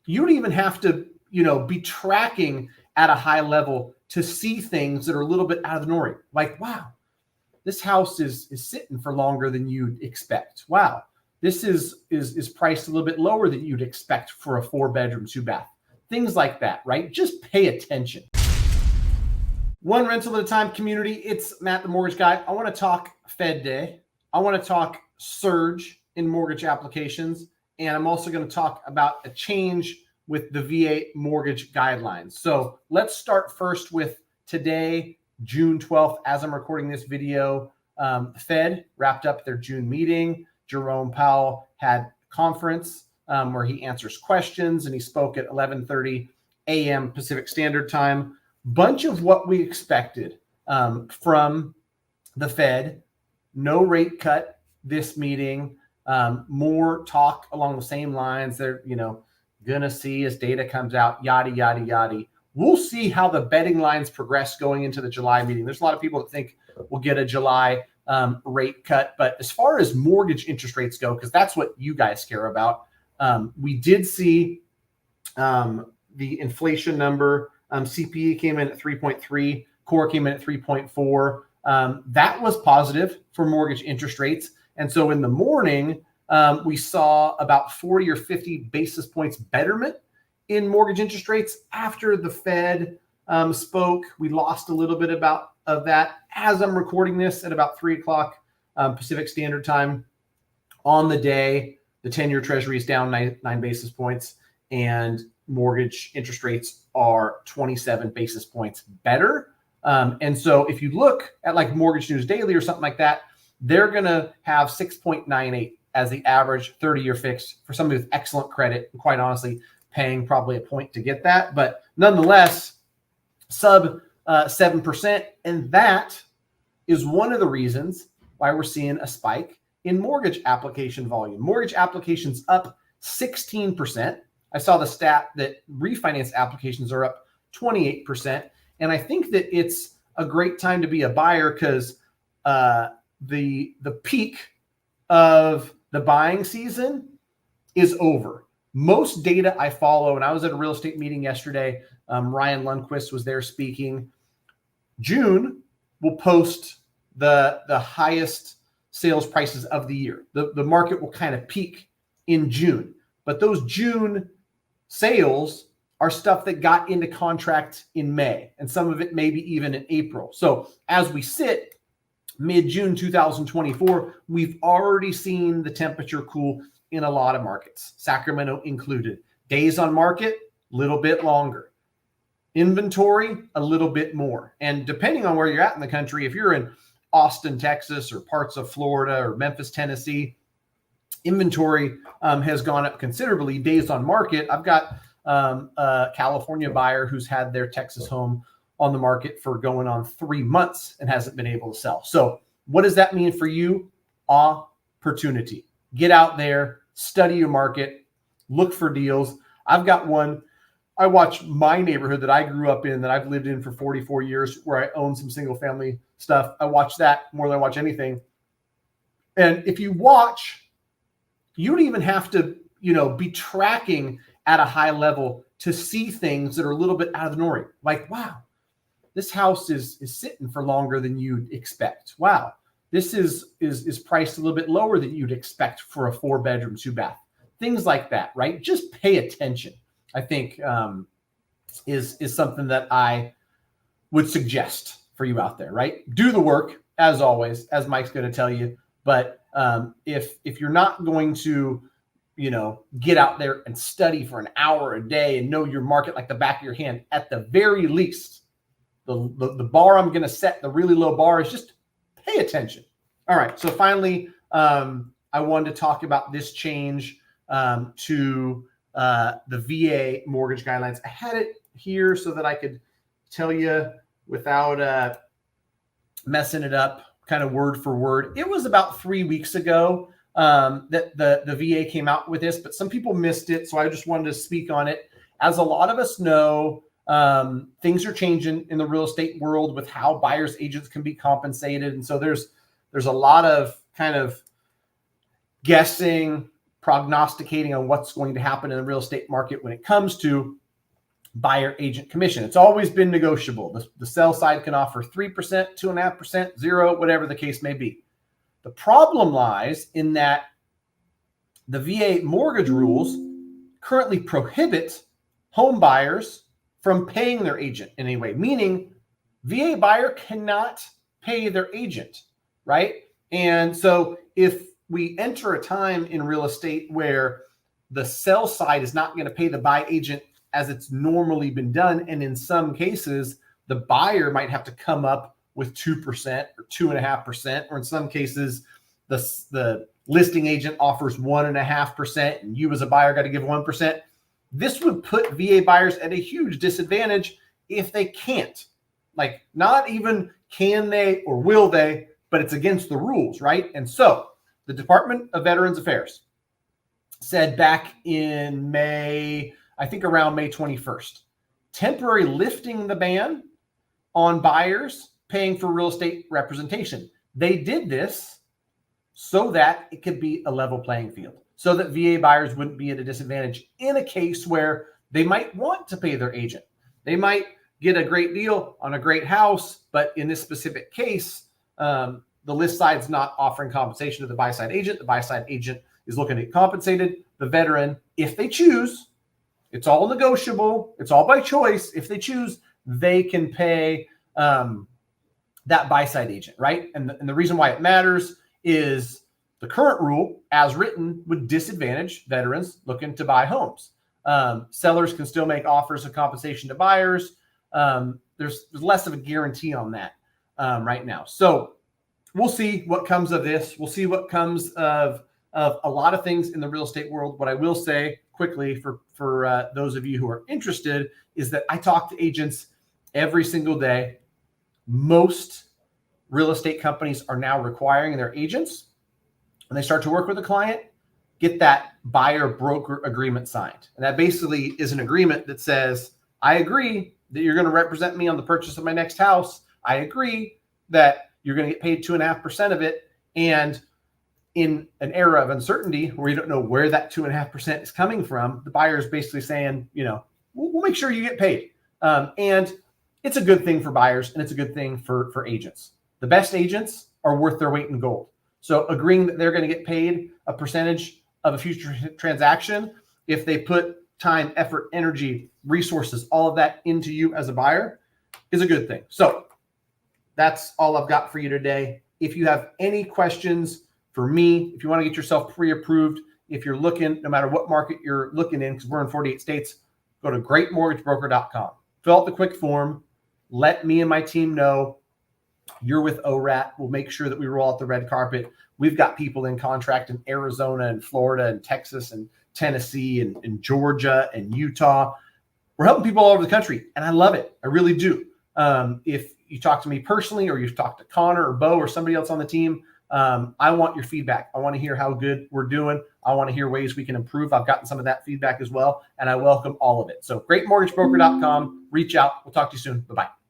you don't even have to, be tracking at a high level to see things that are a little bit out of the norm. Like, wow, this house is sitting for longer than you'd expect. Wow, this is priced a little bit lower than you'd expect for a 4-bedroom, 2-bath. Things like that, right? Just pay attention. One rental at a time community. It's Matt, the mortgage guy. I want to talk Fed Day. I want to talk surge in mortgage applications. And I'm also going to talk about a change with the VA mortgage guidelines. So let's start first with today, June 12th. As I'm recording this video, the Fed wrapped up their June meeting. Jerome Powell had a conference where he answers questions, and he spoke at 11:30 a.m. Pacific Standard Time. Bunch of what we expected from the Fed. No rate cut this meeting. More talk along the same lines. They're, gonna see as data comes out, yada, yada, yada. We'll see how the betting lines progress going into the July meeting. There's a lot of people that think we'll get a July rate cut. But as far as mortgage interest rates go, because that's what you guys care about, we did see the inflation number. CPI came in at 3.3, core came in at 3.4. That was positive for mortgage interest rates. And so in the morning, we saw about 40 or 50 basis points betterment in mortgage interest rates after the Fed spoke. We lost a little bit of that as I'm recording this at about 3 o'clock Pacific Standard Time on the day. The 10-year Treasury is down 9 basis points, and mortgage interest rates are 27 basis points better. And so if you look at like Mortgage News Daily or something like that, they're going to have 6.98 as the average 30-year fix for somebody with excellent credit, and quite honestly, paying probably a point to get that. But nonetheless, sub 7%. And that is one of the reasons why we're seeing a spike in mortgage application volume. Mortgage applications up 16%. I saw the stat that refinance applications are up 28%. And I think that it's a great time to be a buyer because the peak of the buying season is over. Most data I follow, and I was at a real estate meeting yesterday. Ryan Lundquist was there speaking. June will post the highest sales prices of the year. The market will kind of peak in June, but those June sales are stuff that got into contract in May, and some of it maybe even in April. So as we sit mid-June 2024, we've already seen the temperature cool in a lot of markets, Sacramento included. Days on market, a little bit longer. Inventory, a little bit more. And depending on where you're at in the country, if you're in Austin, Texas, or parts of Florida or Memphis, Tennessee, inventory has gone up considerably. Days on market, I've got a California buyer who's had their Texas home on the market for going on 3 months and hasn't been able to sell. So what does that mean for you? Opportunity. Get out there, study your market, look for deals. I've got one. I watch my neighborhood that I grew up in, that I've lived in for 44 years, where I own some single family stuff. I watch that more than I watch anything. And if you watch, you don't even have to, be tracking at a high level to see things that are a little bit out of the norm. Like, wow, this house is sitting for longer than you'd expect. Wow, this is priced a little bit lower than you'd expect for a 4-bedroom, 2-bath. Things like that, right? Just pay attention, I think, is something that I would suggest for you out there, right? Do the work, as always, as Mike's going to tell you. But if you're not going to, get out there and study for an hour a day and know your market like the back of your hand, at the very least, the bar I'm going to set, the really low bar, is just pay attention. All right. So finally, I wanted to talk about this change to the VA mortgage guidelines. I had it here so that I could tell you without messing it up, kind of word for word. It was about 3 weeks ago that the VA came out with this, but some people missed it. So I just wanted to speak on it. As a lot of us know, things are changing in the real estate world with how buyers agents can be compensated. And so there's a lot of kind of guessing, prognosticating on what's going to happen in the real estate market when it comes to buyer agent commission. It's always been negotiable. The sell side can offer 3%, 2.5%, 0%, whatever the case may be. The problem lies in that the VA mortgage rules currently prohibit home buyers from paying their agent in any way, meaning VA buyer cannot pay their agent, right? And so if we enter a time in real estate where the sell side is not going to pay the buy agent as it's normally been done, and in some cases, the buyer might have to come up with 2% or 2.5%, or in some cases, the listing agent offers 1.5%, and you as a buyer got to give 1%. This would put VA buyers at a huge disadvantage if they can't. Like, not even can they or will they, but it's against the rules, right? And so the Department of Veterans Affairs said back in May, I think around May 21st, temporary lifting the ban on buyers paying for real estate representation. They did this so that it could be a level playing field, so that VA buyers wouldn't be at a disadvantage in a case where they might want to pay their agent. They might get a great deal on a great house, but in this specific case, the list side's not offering compensation to the buy side agent. The buy side agent is looking to get compensated. The veteran, if they choose, it's all negotiable, it's all by choice. If they choose, they can pay that buy side agent, right? And the reason why it matters is the current rule, as written, would disadvantage veterans looking to buy homes. Sellers can still make offers of compensation to buyers. There's less of a guarantee on that right now. So we'll see what comes of this. We'll see what comes of a lot of things in the real estate world. What I will say quickly for those of you who are interested is that I talk to agents every single day. Most real estate companies are now requiring their agents, when they start to work with a client, get that buyer broker agreement signed. And that basically is an agreement that says, I agree that you're going to represent me on the purchase of my next house. I agree that you're going to get paid 2.5% of it. And in an era of uncertainty where you don't know where that 2.5% is coming from, the buyer is basically saying, we'll make sure you get paid. And it's a good thing for buyers, and it's a good thing for agents. The best agents are worth their weight in gold. So agreeing that they're going to get paid a percentage of a future transaction, if they put time, effort, energy, resources, all of that into you as a buyer, is a good thing. So that's all I've got for you today. If you have any questions for me, if you want to get yourself pre-approved, if you're looking, no matter what market you're looking in, because we're in 48 states, go to greatmortgagebroker.com. Fill out the quick form. Let me and my team know you're with ORaaT. We'll make sure that we roll out the red carpet. We've got people in contract in Arizona and Florida and Texas and Tennessee and Georgia and Utah. We're helping people all over the country, and I love it. I really do. If you talk to me personally, or you've talked to Connor or Bo or somebody else on the team, I want your feedback. I want to hear how good we're doing. I want to hear ways we can improve. I've gotten some of that feedback as well, and I welcome all of it. So greatmortgagebroker.com. Reach out. We'll talk to you soon. Bye-bye.